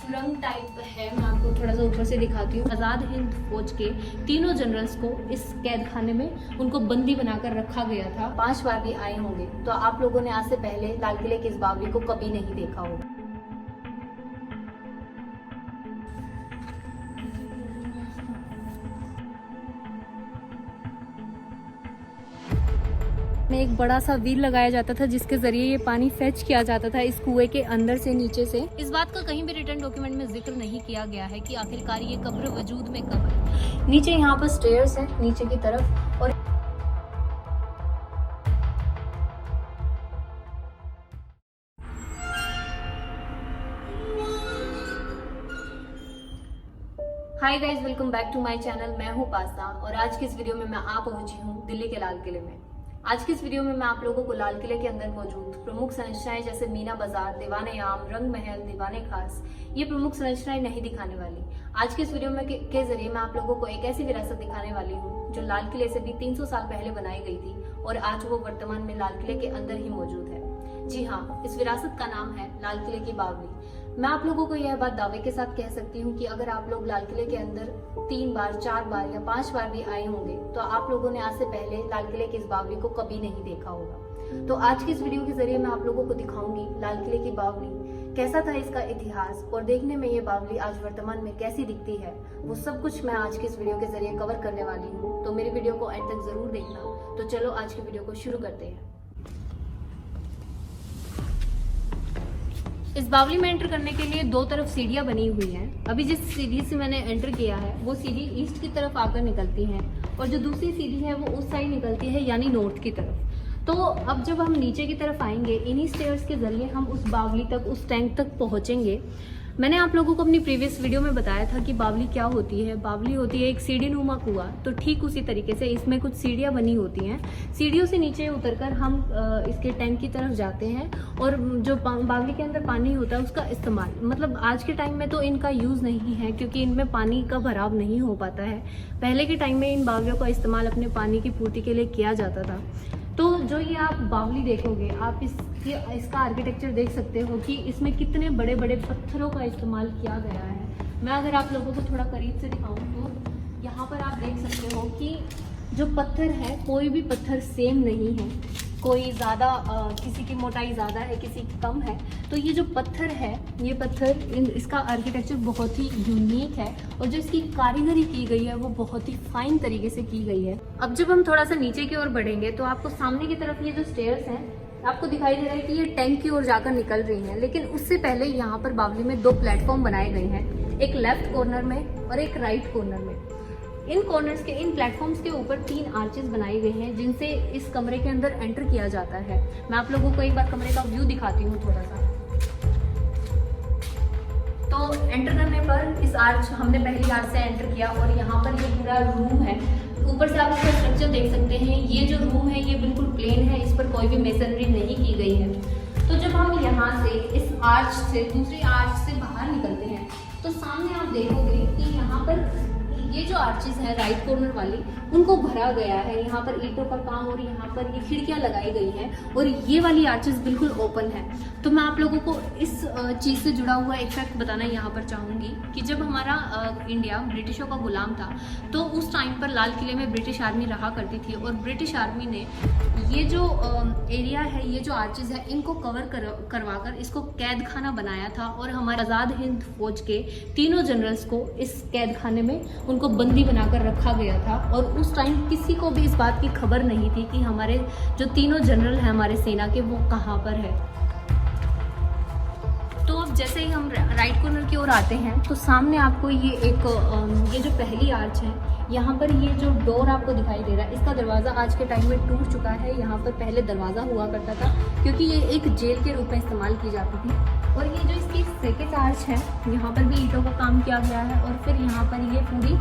सुरंग टाइप है। मैं आपको थोड़ा सा ऊपर से दिखाती हूँ। आज़ाद हिंद फौज के तीनों जनरल्स को इस कैद खाने में उनको बंदी बनाकर रखा गया था। 5 बार भी आए होंगे तो आप लोगों ने आज से पहले लाल किले की इस बावली को कभी नहीं देखा होगा। में एक बड़ा सा व्हील लगाया जाता था जिसके जरिए ये पानी फेच किया जाता था इस कुएं के अंदर से नीचे से। इस बात का कहीं भी रिटर्न डॉक्यूमेंट में जिक्र नहीं किया गया है कि आखिरकार ये कब्र वजूद में कब है। नीचे यहाँ पर स्टेयर्स है नीचे की तरफ और hi guys, welcome back to my channel. मैं हूँ पास्ता और आज की इस वीडियो में मैं आ पहुंची हूँ दिल्ली के लाल किले में। आज की इस वीडियो में मैं आप लोगों को लाल किले के अंदर मौजूद प्रमुख संरचनाएं जैसे मीना बाजार, दीवाने आम, रंग महल, दीवाने खास, ये प्रमुख संरचनाएं नहीं दिखाने वाली। आज के इस वीडियो में के जरिए मैं आप लोगों को एक ऐसी विरासत दिखाने वाली हूँ जो लाल किले से भी 300 साल पहले बनाई गई थी और आज वो वर्तमान में लाल किले के अंदर ही मौजूद है। जी हाँ, इस विरासत का नाम है लाल किले की बावली। मैं आप लोगों को यह बात दावे के साथ कह सकती हूँ कि अगर आप लोग लाल किले के अंदर 3 बार, 4 बार या 5 बार भी आए होंगे तो आप लोगों ने आज से पहले लाल किले की इस बावली को कभी नहीं देखा होगा। तो आज की इस वीडियो के जरिए मैं आप लोगों को दिखाऊंगी लाल किले की बावली, कैसा था इसका इतिहास और देखने में ये बावली आज वर्तमान में कैसी दिखती है, वो सब कुछ मैं आज की इस वीडियो के जरिए कवर करने वाली हूँ। तो मेरी वीडियो को एंड तक जरूर देखना। तो चलो आज की वीडियो को शुरू करते हैं। इस बावली में एंटर करने के लिए 2 तरफ सीढ़ियां बनी हुई हैं। अभी जिस सीढ़ी से मैंने एंटर किया है वो सीढ़ी ईस्ट की तरफ आकर निकलती है और जो दूसरी सीढ़ी है वो उस साइड निकलती है यानी नॉर्थ की तरफ। तो अब जब हम नीचे की तरफ आएंगे इन्हीं स्टेयर्स के जरिए हम उस बावली तक, उस टैंक तक पहुंचेंगे। मैंने आप लोगों को अपनी प्रीवियस वीडियो में बताया था कि बावली क्या होती है। बावली होती है एक सीढ़ी नुमा कुआं। तो ठीक उसी तरीके से इसमें कुछ सीढ़ियां बनी होती हैं। सीढ़ियों से नीचे उतरकर हम इसके टैंक की तरफ जाते हैं और जो बावली के अंदर पानी होता है उसका इस्तेमाल, मतलब आज के टाइम में तो इनका यूज़ नहीं है क्योंकि इनमें पानी का भराव नहीं हो पाता है। पहले के टाइम में इन बावलियों का इस्तेमाल अपने पानी की पूर्ति के लिए किया जाता था। तो जो ये आप बावली देखोगे, आप इसका आर्किटेक्चर देख सकते हो कि इसमें कितने बड़े बड़े पत्थरों का इस्तेमाल किया गया है। मैं अगर आप लोगों को थोड़ा करीब से दिखाऊं तो यहाँ पर आप देख सकते हो कि जो पत्थर है कोई भी पत्थर सेम नहीं है। कोई ज़्यादा, किसी की मोटाई ज़्यादा है, किसी की कम है। तो ये जो पत्थर है, ये पत्थर इसका आर्किटेक्चर बहुत ही यूनिक है और जो इसकी कारीगरी की गई है वो बहुत ही फाइन तरीके से की गई है। अब जब हम थोड़ा सा नीचे की ओर बढ़ेंगे तो आपको सामने की तरफ ये जो स्टेयर्स हैं आपको दिखाई दे रहा है कि ये टैंक की ओर जाकर निकल रही हैं। लेकिन उससे पहले यहाँ पर बावली में 2 प्लेटफॉर्म बनाए गए हैं, एक लेफ्ट कॉर्नर में और एक राइट कॉर्नर में। इन कॉर्नर्स के, इन प्लेटफॉर्म्स के ऊपर 3 आर्चेस बनाए गए हैं जिनसे इस कमरे के अंदर एंटर किया जाता है। मैं आप लोगों को एक बार कमरे का व्यू दिखाती हूँ थोड़ा सा। तो एंटर करने पर इस आर्च, हमने पहली आर्च से एंटर किया और यहाँ पर ये पूरा रूम है। ऊपर से आप इसका स्ट्रक्चर देख सकते हैं। ये जो रूम है ये बिल्कुल प्लेन है, इस पर कोई भी मेसनरी नहीं की गई है। तो जब हम यहाँ से इस आर्च से, दूसरी आर्च से बाहर निकलते हैं तो सामने आप देखोगे कि यहाँ पर ये जो आर्चेस है राइट कॉर्नर वाली, उनको भरा गया है। यहाँ पर ईंटों का काम और यहाँ पर ये खिड़कियाँ लगाई गई हैं और ये वाली आर्चेस बिल्कुल ओपन है। तो मैं आप लोगों को इस चीज़ से जुड़ा हुआ एक फैक्ट बताना यहाँ पर चाहूँगी कि जब हमारा इंडिया ब्रिटिशों का गुलाम था तो उस टाइम पर लाल किले में ब्रिटिश आर्मी रहा करती थी और ब्रिटिश आर्मी ने ये जो एरिया है, ये जो आर्चेस है, इनको कवर करवाकर इसको कैद खाना बनाया था और हमारे आज़ाद हिंद फौज के तीनों जनरल्स को इस कैद खाने में उनको बंदी बनाकर रखा गया था। और उस टाइम किसी को भी इस बात की खबर नहीं थी कि हमारे जो तीनों जनरल हैं हमारे सेना के, वो कहाँ पर है। तो अब जैसे ही हम राइट कॉर्नर की ओर आते हैं तो सामने आपको ये ये जो पहली आर्च है, यहाँ पर ये जो डोर आपको दिखाई दे रहा है, इसका दरवाज़ा आज के टाइम में टूट चुका है। यहाँ पर पहले दरवाज़ा हुआ करता था क्योंकि ये एक जेल के रूप में इस्तेमाल की जाती थी। और ये जो इसकी सेकेंड आर्च है, यहाँ पर भी ईंटों का काम किया गया है और फिर यहाँ पर ये पूरी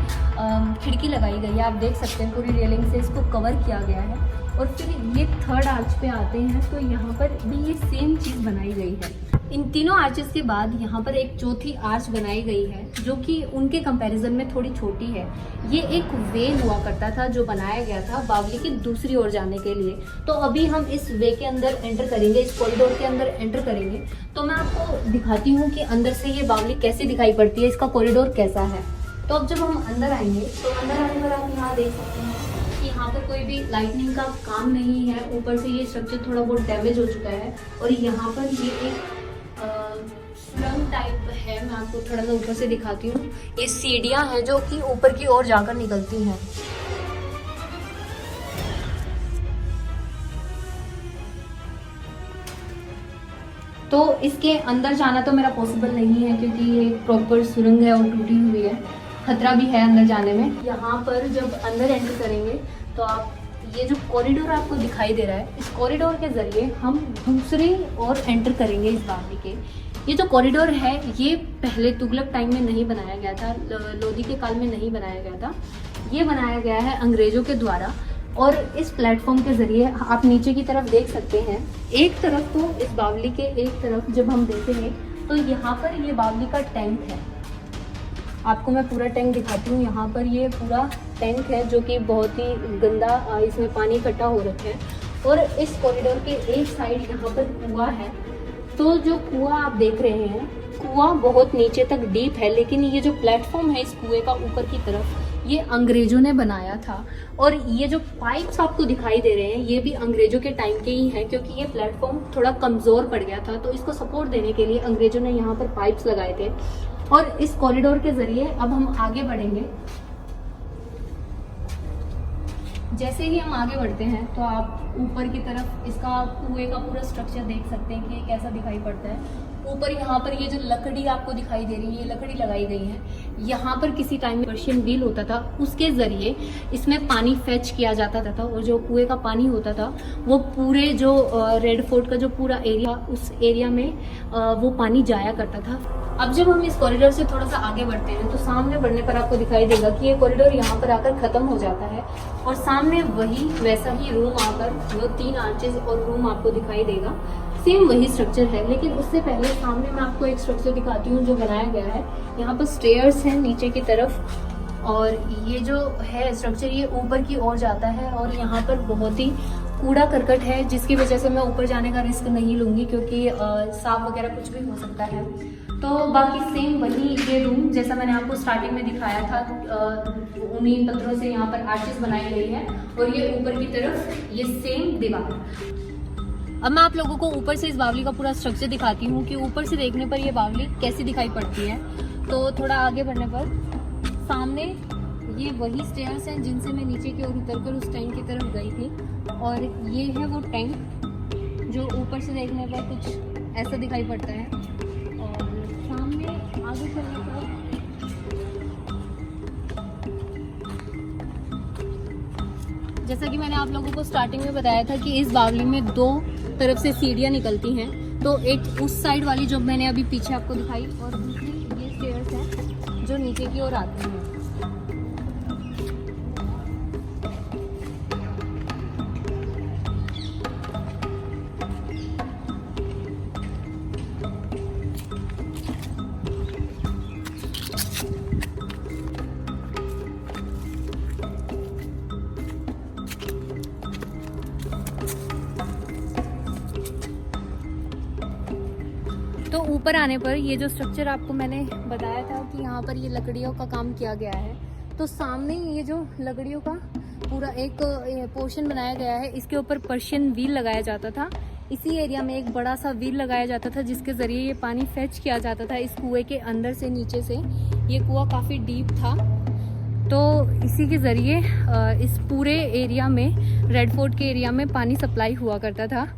खिड़की लगाई गई है। आप देख सकते हैं पूरी रेलिंग से इसको कवर किया गया है। और फिर ये थर्ड आर्च पे आते हैं तो यहाँ पर भी ये सेम चीज़ बनाई गई है। इन तीनों आर्चेस के बाद यहाँ पर एक चौथी आर्च बनाई गई है जो कि उनके कंपैरिजन में थोड़ी छोटी है। ये एक वे हुआ करता था जो बनाया गया था बावली की दूसरी ओर जाने के लिए। तो अभी हम इस वे के अंदर एंटर करेंगे, इस कॉरिडोर के अंदर एंटर करेंगे। तो मैं आपको दिखाती हूँ कि अंदर से ये बावली कैसे दिखाई पड़ती है, इसका कॉरिडोर कैसा है। तो अब जब हम अंदर आएंगे तो अंदर आने पर आप यहाँ देख सकते हैं कि यहाँ पर कोई भी लाइटनिंग का काम नहीं है। ऊपर से ये स्ट्रक्चर थोड़ा बहुत डैमेज हो चुका है और यहाँ पर ये एक सुरंग टाइप है। मैं आपको थोड़ा सा ऊपर से दिखाती हूँ। ये सीढ़ियाँ हैं जो कि ऊपर की ओर जाकर निकलती हैं। तो इसके अंदर जाना तो मेरा पॉसिबल नहीं है क्योंकि ये प्रॉपर सुरंग है और टूटी हुई है, खतरा भी है अंदर जाने में। यहाँ पर जब अंदर एंटर करेंगे तो आप ये जो कॉरिडोर आपको दिखाई दे रहा है, इस कॉरिडोर के जरिए हम दूसरी ओर एंटर करेंगे इस बावली के। ये जो कॉरिडोर है ये पहले तुगलक टाइम में नहीं बनाया गया था, लोधी के काल में नहीं बनाया गया था। ये बनाया गया है अंग्रेजों के द्वारा। और इस प्लेटफॉर्म के जरिए आप नीचे की तरफ देख सकते हैं। एक तरफ तो इस बावली के एक तरफ जब हम देखेंगे तो यहाँ पर ये बावली का टैंक है। आपको मैं पूरा टैंक दिखाती हूँ। यहाँ पर ये पूरा टैंक है जो कि बहुत ही गंदा, इसमें पानी इकट्ठा हो रखा है। और इस कॉरिडोर के एक साइड यहाँ पर कुआं है। तो जो कुआं आप देख रहे हैं, कुआं बहुत नीचे तक डीप है, लेकिन ये जो प्लेटफॉर्म है इस कुएं का ऊपर की तरफ, ये अंग्रेजों ने बनाया था। और ये जो पाइप्स आपको दिखाई दे रहे हैं ये भी अंग्रेजों के टाइम के ही हैं, क्योंकि ये प्लेटफॉर्म थोड़ा कमज़ोर पड़ गया था। तो इसको सपोर्ट देने के लिए अंग्रेजों ने यहाँ पर पाइप्स लगाए थे। और इस कॉरिडोर के जरिए अब हम आगे बढ़ेंगे। जैसे ही हम आगे बढ़ते हैं तो आप ऊपर की तरफ इसका कुएं का पूरा स्ट्रक्चर देख सकते हैं कि ये कैसा दिखाई पड़ता है। ऊपर यहाँ पर ये जो लकड़ी आपको दिखाई दे रही है, ये लकड़ी लगाई गई है। यहाँ पर किसी टाइम में पर्शियन व्हील होता था, उसके जरिए इसमें पानी फेच किया जाता था और जो कुएं का पानी होता था वो पूरे जो रेड फोर्ट का जो पूरा एरिया, उस एरिया में वो पानी जाया करता था। अब जब हम इस कॉरिडोर से थोड़ा सा आगे बढ़ते हैं तो सामने बढ़ने पर आपको दिखाई देगा कि ये कॉरिडोर यहाँ पर आकर खत्म हो जाता है और सामने वही वैसा ही रूम आकर, वो 3 आर्चेज और रूम आपको दिखाई देगा। सेम वही स्ट्रक्चर है, लेकिन उससे पहले सामने मैं आपको एक स्ट्रक्चर दिखाती हूँ जो बनाया गया है। यहाँ पर स्टेयर्स हैं नीचे की तरफ और ये जो है स्ट्रक्चर ये ऊपर की ओर जाता है। और यहाँ पर बहुत ही कूड़ा करकट है जिसकी वजह से मैं ऊपर जाने का रिस्क नहीं लूँगी क्योंकि सांप वगैरह कुछ भी हो सकता है। तो बाकी सेम वही ये रूम जैसा मैंने आपको स्टार्टिंग में दिखाया था, उन्हीं पत्थरों से यहाँ पर आर्चेस बनाई गई है और ये ऊपर की तरफ ये सेम दीवार। अब मैं आप लोगों को ऊपर से इस बावली का पूरा स्ट्रक्चर दिखाती हूँ कि ऊपर से देखने पर ये बावली कैसी दिखाई पड़ती है। तो थोड़ा आगे बढ़ने पर सामने ये वही स्टेयर्स हैं जिनसे मैं नीचे की ओर उतरकर उस टैंक की तरफ गई थी। और ये है वो टैंक जो ऊपर से देखने पर कुछ ऐसा दिखाई पड़ता है। और सामने आगे चलने पर जैसा कि मैंने आप लोगों को स्टार्टिंग में बताया था कि इस बावली में 2 तरफ से सीढ़ियाँ निकलती हैं। तो एक उस साइड वाली जो मैंने अभी पीछे आपको दिखाई और दूसरी ये स्टेयर्स हैं जो नीचे की ओर आती हैं। तो ऊपर आने पर ये जो स्ट्रक्चर आपको मैंने बताया था कि यहाँ पर ये लकड़ियों का काम किया गया है, तो सामने ये जो लकड़ियों का पूरा एक पोर्शन बनाया गया है, इसके ऊपर पर्शियन व्हील लगाया जाता था। इसी एरिया में एक बड़ा सा व्हील लगाया जाता था जिसके ज़रिए ये पानी फेच किया जाता था इस कुएं के अंदर से, नीचे से। ये कुआं काफ़ी डीप था, तो इसी के ज़रिए इस पूरे एरिया में, रेड फोर्ट के एरिया में पानी सप्लाई हुआ करता था।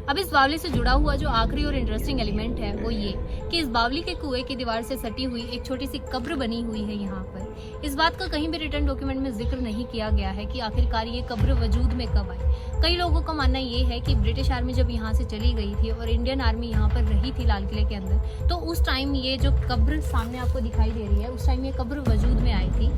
अब इस बावली से जुड़ा हुआ जो आखिरी और इंटरेस्टिंग एलिमेंट है वो ये कि इस बावली के कुएं की दीवार से सटी हुई एक छोटी सी कब्र बनी हुई है यहाँ पर। इस बात का कहीं भी रिटर्न डॉक्यूमेंट में जिक्र नहीं किया गया है कि आखिरकार ये कब्र वजूद में कब आई। कई लोगों का मानना ये है कि ब्रिटिश आर्मी जब यहाँ से चली गई थी और इंडियन आर्मी यहाँ पर रही थी लाल किले के अंदर, तो उस टाइम ये जो कब्र सामने आपको दिखाई दे रही है, उस टाइम ये कब्र वजूद में आई थी।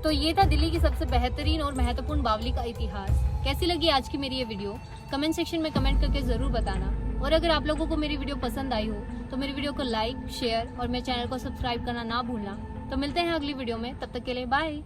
तो ये था दिल्ली की सबसे बेहतरीन और महत्वपूर्ण बावली का इतिहास। कैसी लगी आज की मेरी ये वीडियो कमेंट सेक्शन में कमेंट करके जरूर बताना। और अगर आप लोगों को मेरी वीडियो पसंद आई हो तो मेरी वीडियो को लाइक, शेयर और मेरे चैनल को सब्सक्राइब करना ना भूलना। तो मिलते हैं अगली वीडियो में, तब तक के लिए बाय।